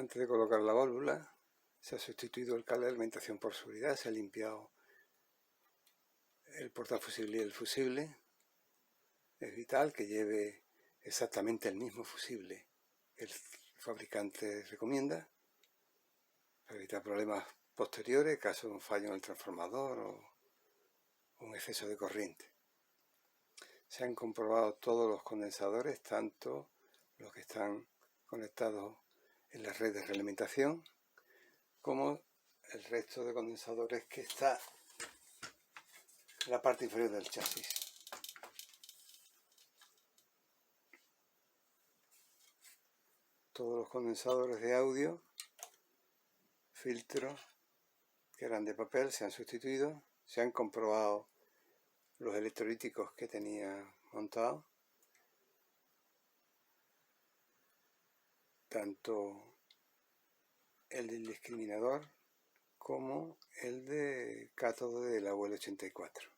Antes de colocar la válvula, se ha sustituido el cable de alimentación por seguridad, se ha limpiado el portafusible y el fusible. Es vital que lleve exactamente el mismo fusible que el fabricante recomienda para evitar problemas posteriores, caso de un fallo en el transformador o un exceso de corriente. Se han comprobado todos los condensadores, tanto los que están conectados en la red de realimentación como el resto de condensadores que está en la parte inferior del chasis. Todos los condensadores de audio, filtros que eran de papel, se han sustituido. Se han comprobado los electrolíticos que tenía montados, tanto el del discriminador como el de cátodo del abuelo 84.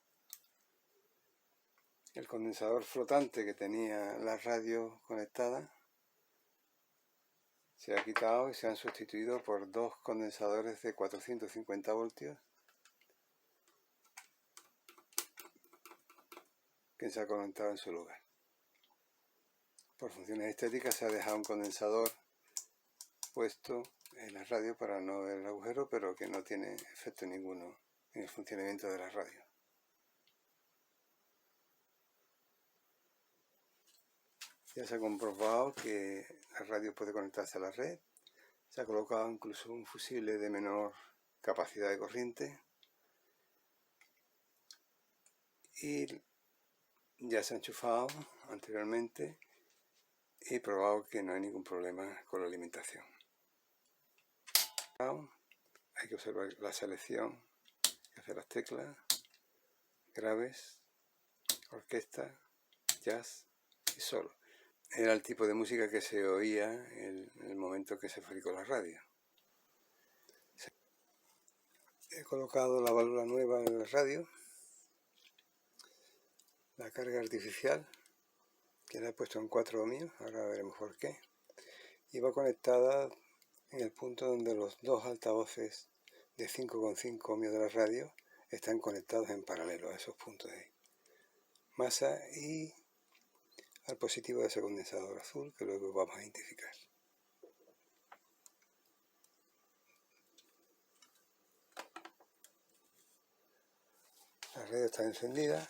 El condensador flotante que tenía la radio conectada se ha quitado y se han sustituido por dos condensadores de 450 voltios que se ha conectado en su lugar. Por funciones estéticas se ha dejado un condensador puesto en la radio para no ver el agujero, pero que no tiene efecto ninguno en el funcionamiento de la radio. Ya se ha comprobado que la radio puede conectarse a la red. Se ha colocado incluso un fusible de menor capacidad de corriente. Y ya se ha enchufado anteriormente y probado que no hay ningún problema con la alimentación. Hay que observar la selección que hace las teclas, graves, orquesta, jazz y solo. Era el tipo de música que se oía en el momento que se fabricó la radio. He colocado la válvula nueva en la radio, la carga artificial, que la he puesto en 4 ohmios, ahora veremos por qué, y va conectada en el punto donde los dos altavoces de 5,5 ohmios de la radio están conectados en paralelo a esos puntos de ahí. Masa y al positivo de ese condensador azul que luego vamos a identificar. La red está encendida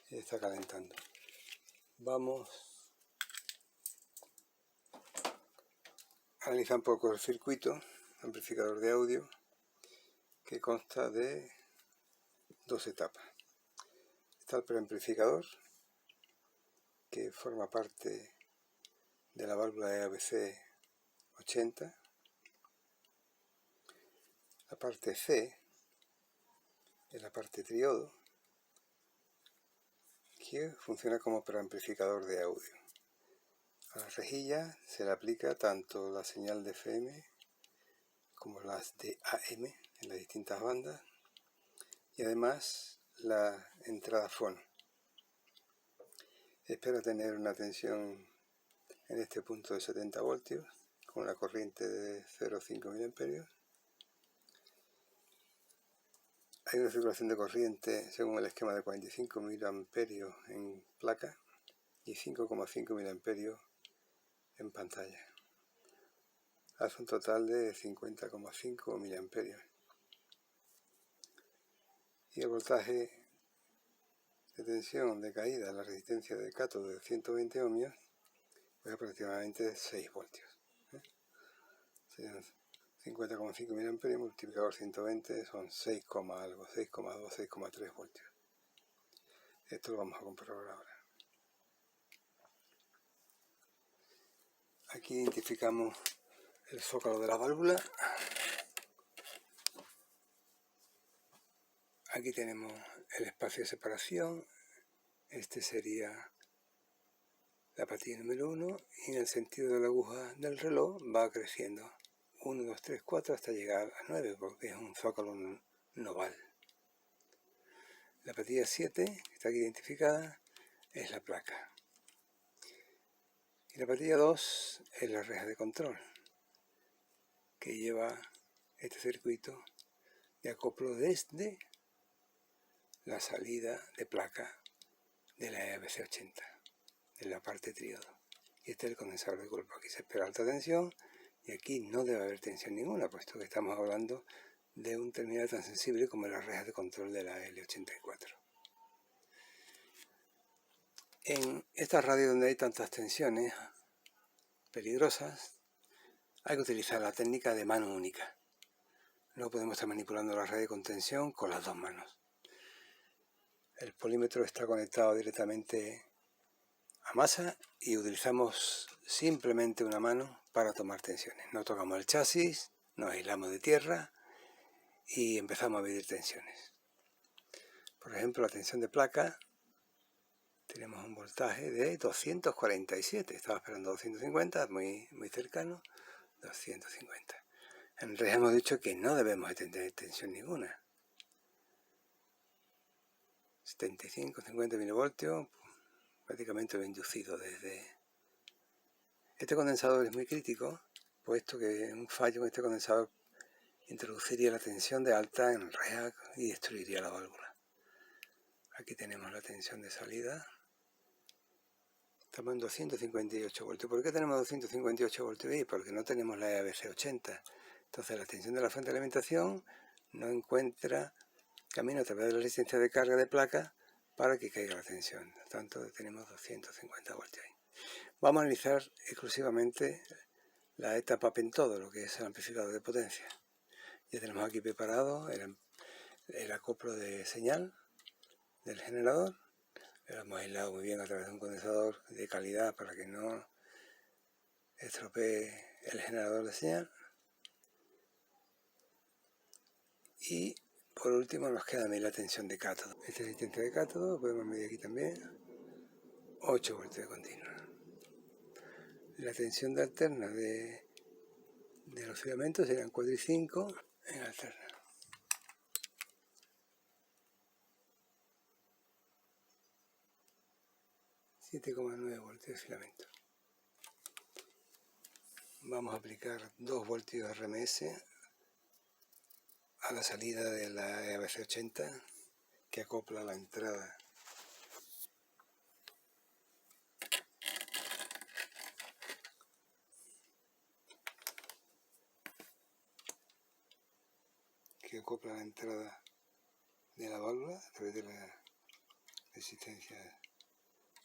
y está calentando. Vamos a analizar un poco el circuito amplificador de audio, que consta de 2 etapas. Está el preamplificador, que forma parte de la válvula EABC 80. La parte C es la parte triodo, que funciona como preamplificador de audio. A la rejilla se le aplica tanto la señal de FM como las de AM en las distintas bandas y además la entrada fono. Espero tener una tensión en este punto de 70 voltios con una corriente de 0,5 mA. Hay una circulación de corriente según el esquema de 45 mA en placa y 5,5 mA en pantalla. Hace un total de 50,5 mA. Y el voltaje de tensión de caída, la resistencia de cátodo de 120 ohmios, pues aproximadamente 6 voltios. Serían 50,5 mA multiplicado por 120 son 6, algo, 6,2, 6,3 voltios. Esto lo vamos a comprobar ahora. Aquí identificamos el zócalo de la válvula. Aquí tenemos el espacio de separación. Este sería la patilla número 1 y en el sentido de la aguja del reloj va creciendo 1, 2, 3, 4 hasta llegar a 9 porque es un zócalo noval. La patilla 7, que está aquí identificada, es la placa. Y la patilla 2 es la reja de control, que lleva este circuito de acoplo desde la salida de placa de la EABC80, en la parte triodo. Y este es el condensador de cuerpo. Aquí se espera alta tensión y aquí no debe haber tensión ninguna, puesto que estamos hablando de un terminal tan sensible como las rejas de control de la L84. En esta radio donde hay tantas tensiones peligrosas, hay que utilizar la técnica de mano única. No podemos estar manipulando la red de contención con las dos manos. El polímetro está conectado directamente a masa y utilizamos simplemente una mano para tomar tensiones. No tocamos el chasis, nos aislamos de tierra y empezamos a medir tensiones. Por ejemplo, la tensión de placa, tenemos un voltaje de 247. Estaba esperando 250, muy cercano, 250. En reja hemos dicho que no debemos tener tensión ninguna. 75, 50 milivoltios, prácticamente lo inducido desde... Este condensador es muy crítico, puesto que un fallo en este condensador introduciría la tensión de alta en reja y destruiría la válvula. Aquí tenemos la tensión de salida. Estamos en 258 voltios. ¿Por qué tenemos 258 voltios ahí? Porque no tenemos la EABC80. Entonces la tensión de la fuente de alimentación no encuentra camino a través de la resistencia de carga de placa para que caiga la tensión. Por tanto, tenemos 250 voltios ahí. Vamos a analizar exclusivamente la etapa pentodo, lo que es el amplificador de potencia. Ya tenemos aquí preparado el acoplo de señal del generador. Lo hemos aislado muy bien a través de un condensador de calidad para que no estropee el generador de señal. Y por último nos queda medir la tensión de cátodo. Esta resistencia de cátodo lo podemos medir aquí también. 8 voltios de continua. La tensión de alterna de los filamentos serían 4 y 5 en alterna. 7,9 voltios de filamento. Vamos a aplicar 2 voltios de RMS a la salida de la EABC80 que acopla la entrada de la válvula a través de la resistencia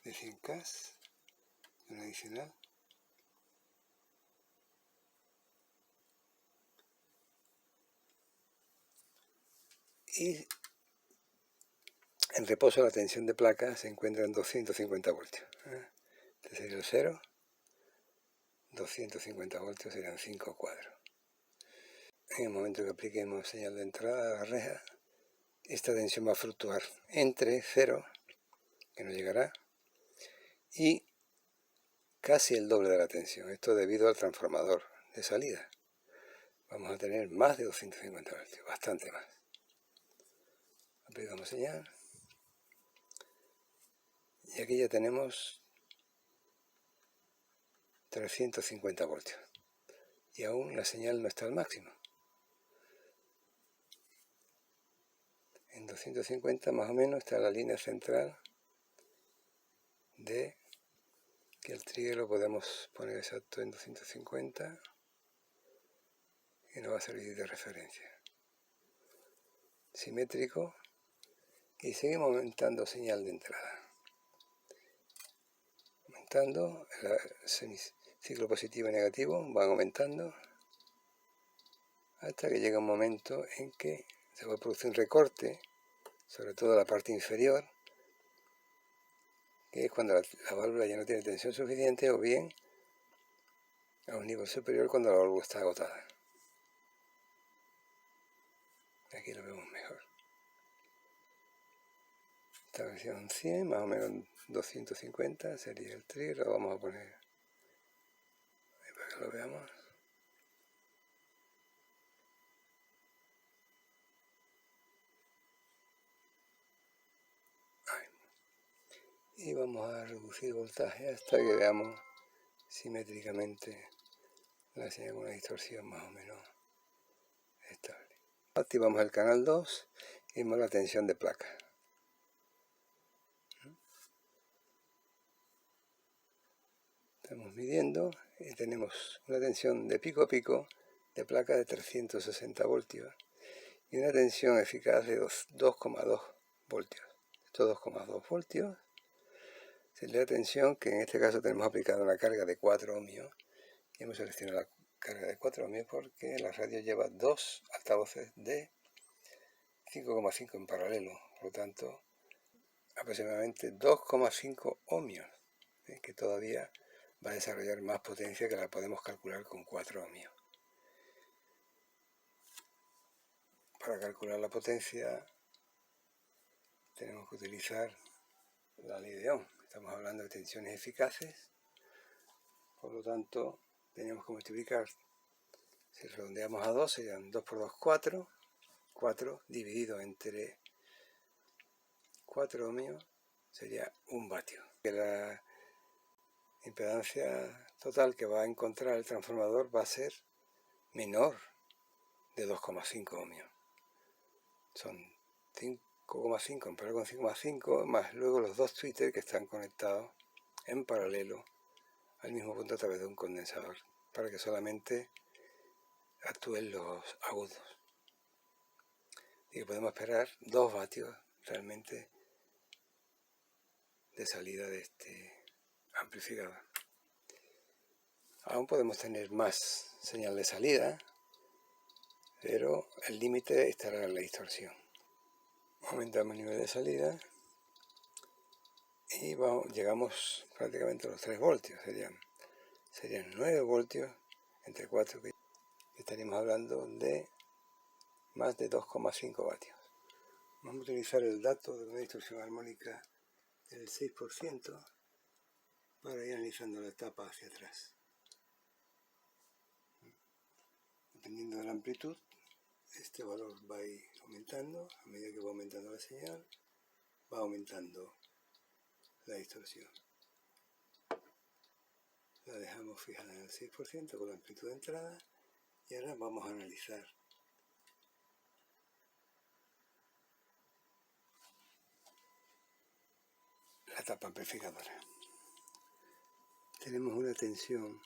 de 100K, una adicional. Y en reposo la tensión de placa se encuentra en 250 voltios. Este sería el 0. 250 voltios serían 5 cuadros. En el momento que apliquemos señal de entrada a la reja, esta tensión va a fluctuar entre 0, que no llegará, y casi el doble de la tensión. Esto debido al transformador de salida. Vamos a tener más de 250 voltios, bastante más. Aplicamos señal. Y aquí ya tenemos 350 voltios. Y aún la señal no está al máximo. En 250 más o menos está la línea central de que el trigger lo podemos poner exacto en 250 y nos va a servir de referencia. Simétrico. Y seguimos aumentando señal de entrada. Aumentando, el ciclo positivo y negativo van aumentando hasta que llega un momento en que se va a producir un recorte, sobre todo la parte inferior, que es cuando la válvula ya no tiene tensión suficiente, o bien a un nivel superior cuando la válvula está agotada. Aquí lo vemos mejor. Esta versión 100, más o menos 250 sería el trigger, lo vamos a poner ahí para que lo veamos. Y vamos a reducir el voltaje hasta que veamos simétricamente la señal con una distorsión más o menos estable. Activamos el canal 2 y vemos la tensión de placa. Estamos midiendo y tenemos una tensión de pico a pico de placa de 360 voltios y una tensión eficaz de 2,2 voltios. Estos 2,2 voltios sería la tensión que en este caso tenemos aplicada una carga de 4 ohmios y hemos seleccionado la carga de 4 ohmios porque la radio lleva dos altavoces de 5,5 en paralelo, por lo tanto aproximadamente 2,5 ohmios, que todavía va a desarrollar más potencia que la podemos calcular con 4 ohmios. Para calcular la potencia tenemos que utilizar la ley de Ohm. Estamos hablando de tensiones eficaces, por lo tanto tenemos que multiplicar, si redondeamos a 2 serían 2 por 2, 4, 4 dividido entre 4 ohmios sería 1 vatio. La impedancia total que va a encontrar el transformador va a ser menor de 2,5 ohmios. Son 5,5 en paralelo con 5,5 más luego los dos tweeters que están conectados en paralelo al mismo punto a través de un condensador para que solamente actúen los agudos. Y que podemos esperar 2 vatios realmente de salida de este amplificador. Aún podemos tener más señal de salida, pero el límite estará en la distorsión. Aumentamos el nivel de salida y llegamos prácticamente a los 3 voltios. Serían 9 voltios entre 4, que estaríamos hablando de más de 2,5 vatios. Vamos a utilizar el dato de una distorsión armónica del 6% para ir analizando la etapa hacia atrás. Dependiendo de la amplitud, este valor va a ir aumentando. A medida que va aumentando la señal, va aumentando la distorsión. La dejamos fijada en el 6% con la amplitud de entrada y ahora vamos a analizar la etapa amplificadora. Tenemos una tensión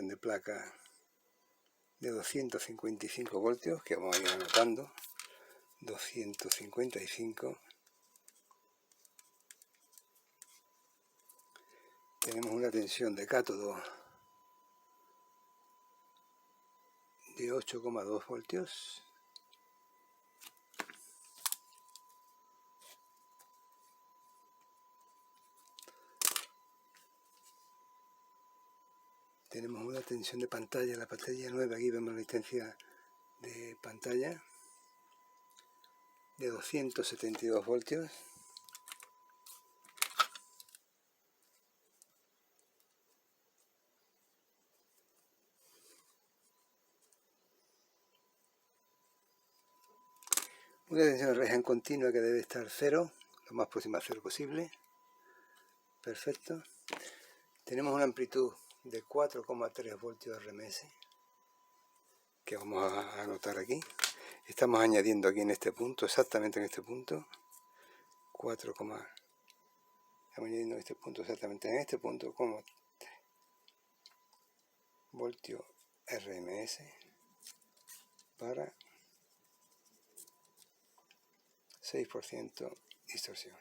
de placa de 255 voltios que vamos a ir anotando. 255. Tenemos una tensión de cátodo de 8,2 voltios. Tenemos una tensión de pantalla, la pantalla nueva, aquí vemos la resistencia de pantalla de 272 voltios. Una tensión de región continua que debe estar 0, lo más próxima a 0 posible. Perfecto. Tenemos una amplitud de 4,3 voltios RMS, que vamos a anotar aquí. Estamos añadiendo aquí en este punto, exactamente en este punto, estamos añadiendo este punto exactamente en este punto, como voltio RMS para 6% distorsión.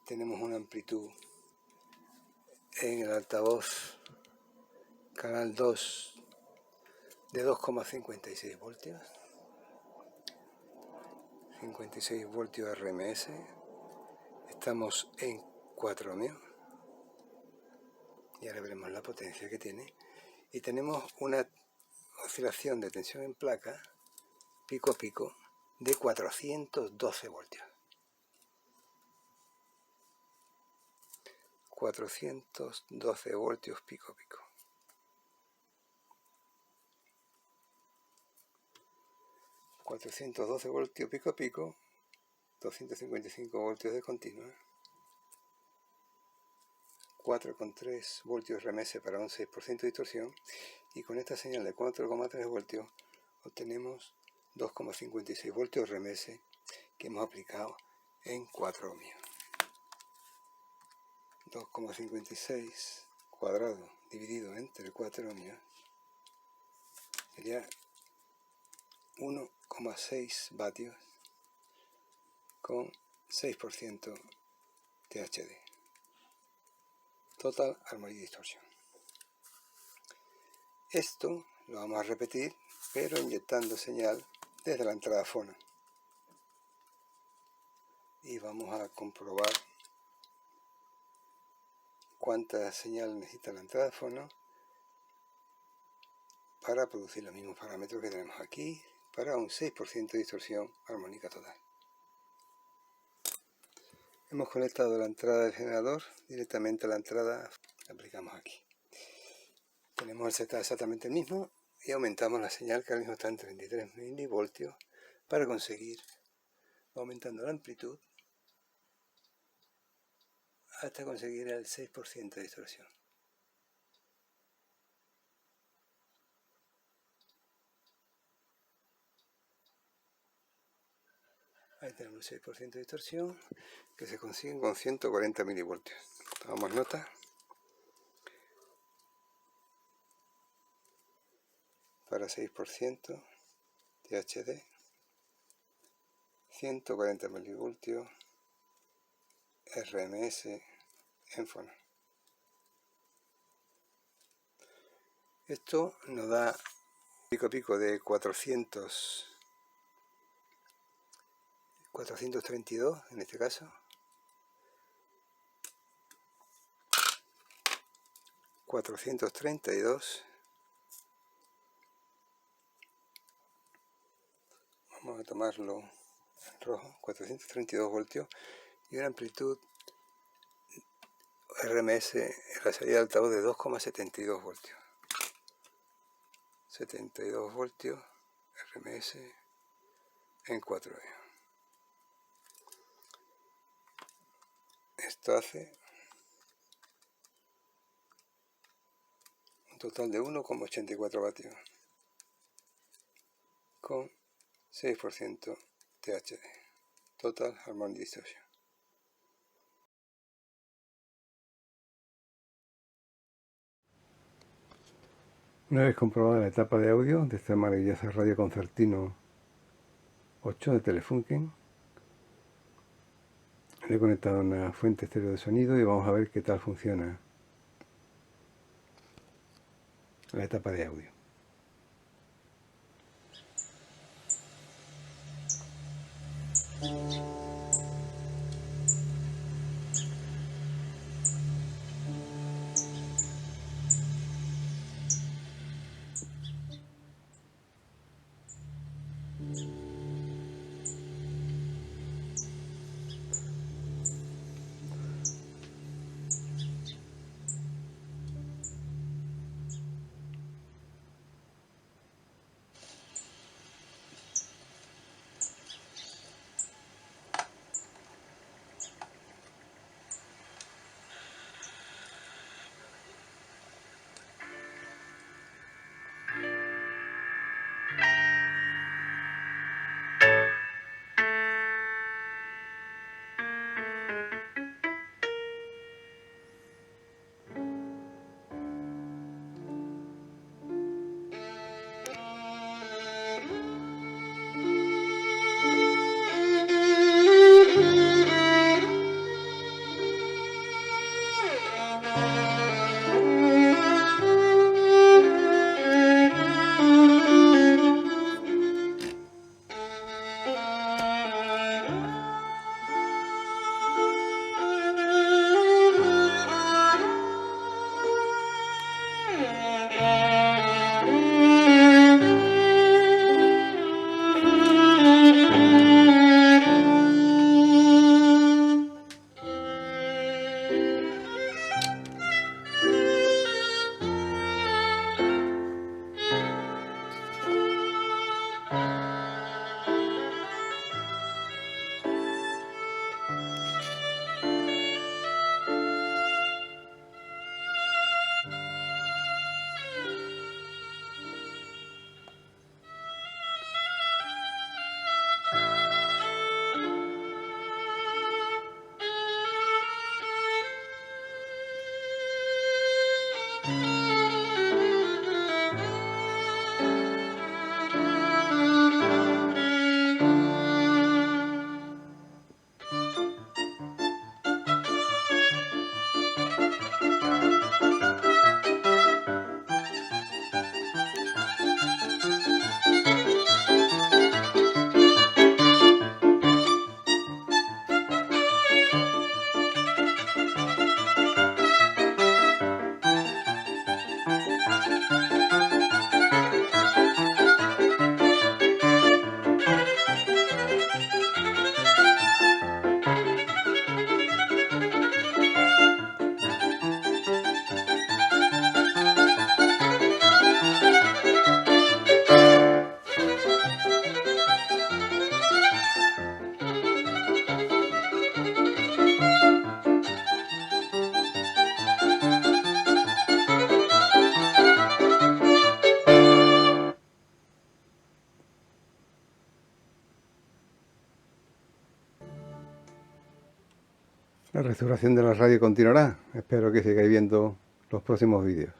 Tenemos una amplitud en el altavoz canal 2 de 2,56 voltios, 56 voltios RMS, estamos en 4 ohmios y ahora veremos la potencia que tiene y tenemos una oscilación de tensión en placa pico a pico de 412 voltios. 412 voltios pico a pico. 412 voltios pico a pico 255 voltios de continua, 4,3 voltios RMS para un 6% de distorsión, y con esta señal de 4,3 voltios obtenemos 2,56 voltios RMS que hemos aplicado en 4 ohmios. 2,56 cuadrado dividido entre 4 ohmios sería 1,6 vatios con 6% THD. Total Harmonic Distortion. Esto lo vamos a repetir, pero inyectando señal desde la entrada fono. Y vamos a comprobar cuánta señal necesita la entrada fono para producir los mismos parámetros que tenemos aquí para un 6% de distorsión armónica total. Hemos conectado la entrada del generador directamente a la entrada que aplicamos aquí. Tenemos el setup exactamente el mismo y aumentamos la señal, que ahora mismo está en 33 milivoltios, para conseguir, aumentando la amplitud hasta conseguir el 6% de distorsión. Ahí tenemos el 6% de distorsión que se consigue con 140 milivoltios. Tomamos nota. Para 6% THD, 140 milivoltios RMS en fono. Esto nos da pico de 432 en este caso. 432. Vamos a tomarlo en rojo. 432 voltios y una amplitud RMS en la salida de altavoz de 2,72 voltios. 72 voltios RMS en 4 ohmios. Esto hace un total de 1,84 vatios con 6% THD. Total Harmonic Distortion. Una vez comprobada la etapa de audio de esta maravillosa radio concertino 8 de Telefunken, le he conectado una fuente estéreo de sonido y vamos a ver qué tal funciona la etapa de audio. La restauración de la radio continuará. Espero que sigáis viendo los próximos vídeos.